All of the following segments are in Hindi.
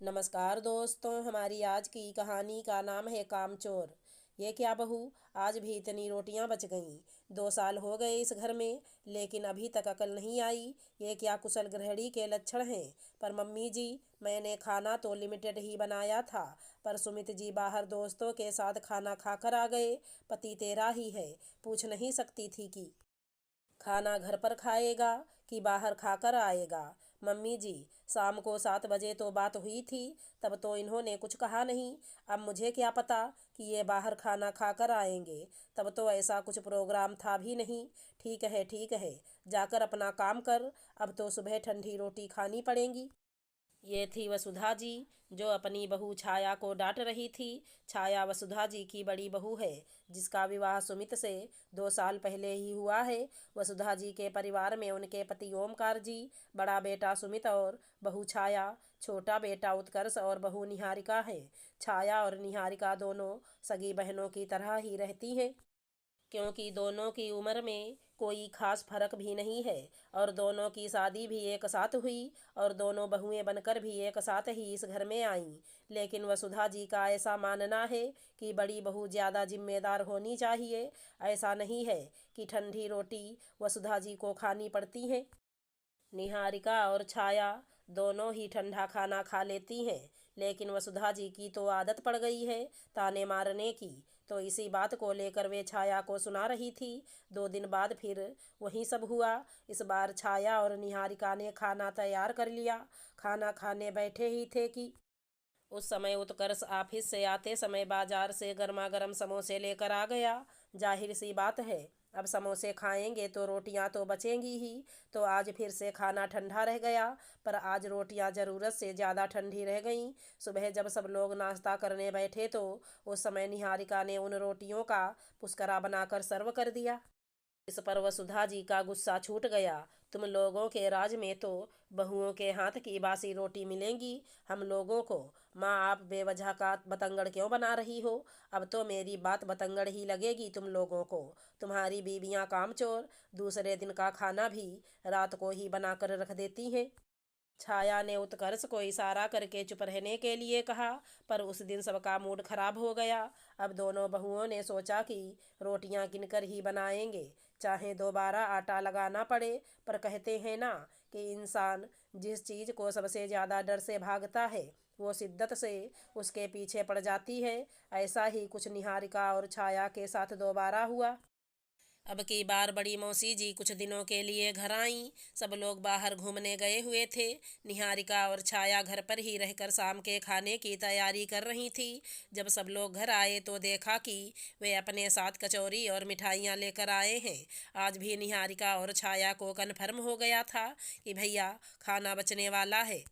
नमस्कार दोस्तों, हमारी आज की कहानी का नाम है कामचोर। ये क्या बहू, आज भी इतनी रोटियां बच गईं। 2 साल हो गए इस घर में, लेकिन अभी तक अकल नहीं आई। ये क्या कुशल गृहिणी के लक्षण हैं। पर मम्मी जी, मैंने खाना तो लिमिटेड ही बनाया था, पर सुमित जी बाहर दोस्तों के साथ खाना खाकर आ गए। पति तेरा ही है, पूछ नहीं सकती थी कि खाना घर पर खाएगा कि बाहर खाकर आएगा। मम्मी जी, शाम को 7 बजे तो बात हुई थी, तब तो इन्होंने कुछ कहा नहीं। अब मुझे क्या पता कि ये बाहर खाना खाकर आएंगे। तब तो ऐसा कुछ प्रोग्राम था भी नहीं। ठीक है, जाकर अपना काम कर। अब तो सुबह ठंडी रोटी खानी पड़ेगी। ये थी वसुधा जी, जो अपनी बहू छाया को डांट रही थी। छाया वसुधा जी की बड़ी बहू है, जिसका विवाह सुमित से 2 साल पहले ही हुआ है। वसुधा जी के परिवार में उनके पति ओमकार जी, बड़ा बेटा सुमित और बहू छाया, छोटा बेटा उत्कर्ष और बहू निहारिका है। छाया और निहारिका दोनों सगी बहनों की तरह ही रहती हैं, क्योंकि दोनों की उम्र में कोई खास फर्क भी नहीं है, और दोनों की शादी भी एक साथ हुई, और दोनों बहुएं बनकर भी एक साथ ही इस घर में आईं। लेकिन वसुधा जी का ऐसा मानना है कि बड़ी बहू ज़्यादा जिम्मेदार होनी चाहिए। ऐसा नहीं है कि ठंडी रोटी वसुधा जी को खानी पड़ती है। निहारिका और छाया दोनों ही ठंडा खाना खा लेती हैं, लेकिन वसुधा जी की तो आदत पड़ गई है ताने मारने की। तो इसी बात को लेकर वे छाया को सुना रही थी। 2 दिन बाद फिर वही सब हुआ। इस बार छाया और निहारिका ने खाना तैयार कर लिया। खाना खाने बैठे ही थे कि उस समय उत्कर्ष ऑफिस से आते समय बाजार से गर्मा गर्म समोसे लेकर आ गया। जाहिर सी बात है, अब समोसे खाएंगे तो रोटियां तो बचेंगी ही। तो आज फिर से खाना ठंडा रह गया, पर आज रोटियां ज़रूरत से ज़्यादा ठंडी रह गईं। सुबह जब सब लोग नाश्ता करने बैठे तो उस समय निहारिका ने उन रोटियों का पुस्करा बनाकर सर्व कर दिया। इस पर वसुधा जी का गुस्सा छूट गया। तुम लोगों के राज में तो बहुओं के हाथ की बासी रोटी मिलेंगी, हम लोगों को माँ आप बेवजह का बतंगड़ क्यों बना रही हो। अब तो मेरी बात बतंगड़ ही लगेगी तुम लोगों को। तुम्हारी बीवियाँ कामचोर दूसरे दिन का खाना भी रात को ही बनाकर रख देती हैं। छाया ने उत्कर्ष को इशारा करके चुप रहने के लिए कहा, पर उस दिन सबका मूड खराब हो गया। अब दोनों बहुओं ने सोचा कि रोटियां गिनकर ही बनाएंगे, चाहे दोबारा आटा लगाना पड़े। पर कहते हैं ना कि इंसान जिस चीज़ को सबसे ज़्यादा डर से भागता है, वो शिद्दत से उसके पीछे पड़ जाती है। ऐसा ही कुछ निहारिका और छाया के साथ दोबारा हुआ। अब की बार बड़ी मौसी जी कुछ दिनों के लिए घर आईं। सब लोग बाहर घूमने गए हुए थे। निहारिका और छाया घर पर ही रहकर शाम के खाने की तैयारी कर रही थी। जब सब लोग घर आए तो देखा कि वे अपने साथ कचौरी और मिठाइयाँ लेकर आए हैं। आज भी निहारिका और छाया को कन्फर्म हो गया था कि भैया खाना बचने वाला है,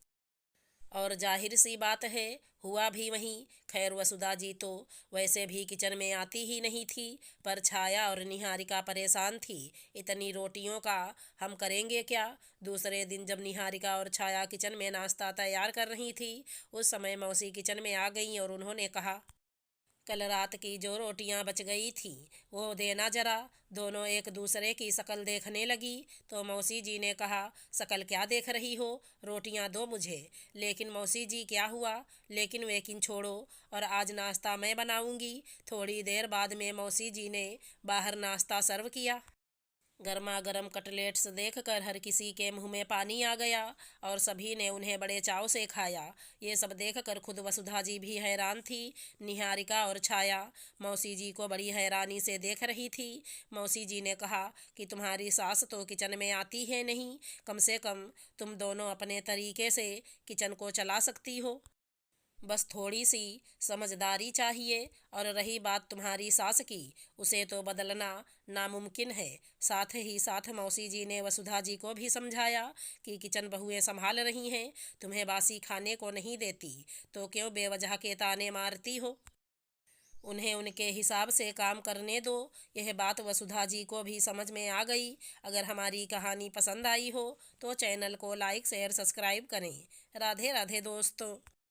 और जाहिर सी बात है हुआ भी वहीं। खैर वसुधा जी तो वैसे भी किचन में आती ही नहीं थी, पर छाया और निहारिका परेशान थी। इतनी रोटियों का हम करेंगे क्या। दूसरे दिन जब निहारिका और छाया किचन में नाश्ता तैयार कर रही थी, उस समय मौसी किचन में आ गईं और उन्होंने कहा, कल रात की जो रोटियां बच गई थी वो देना जरा। दोनों एक दूसरे की शक्ल देखने लगी तो मौसी जी ने कहा, शक्ल क्या देख रही हो, रोटियां दो मुझे। लेकिन मौसी जी क्या हुआ, लेकिन वेकिन छोड़ो, और आज नाश्ता मैं बनाऊंगी। थोड़ी देर बाद में मौसी जी ने बाहर नाश्ता सर्व किया। गर्मा गर्म कटलेट्स देखकर हर किसी के मुंह में पानी आ गया, और सभी ने उन्हें बड़े चाव से खाया। ये सब देखकर खुद वसुधा जी भी हैरान थी। निहारिका और छाया मौसी जी को बड़ी हैरानी से देख रही थी। मौसी जी ने कहा कि तुम्हारी सास तो किचन में आती है नहीं, कम से कम तुम दोनों अपने तरीके से किचन को चला सकती हो। बस थोड़ी सी समझदारी चाहिए। और रही बात तुम्हारी सास की, उसे तो बदलना नामुमकिन है। साथ ही साथ मौसी जी ने वसुधा जी को भी समझाया कि किचन बहुएं संभाल रही हैं, तुम्हें बासी खाने को नहीं देती, तो क्यों बेवजह के ताने मारती हो। उन्हें उनके हिसाब से काम करने दो। यह बात वसुधा जी को भी समझ में आ गई। अगर हमारी कहानी पसंद आई हो तो चैनल को लाइक शेयर सब्सक्राइब करें। राधे राधे दोस्तों।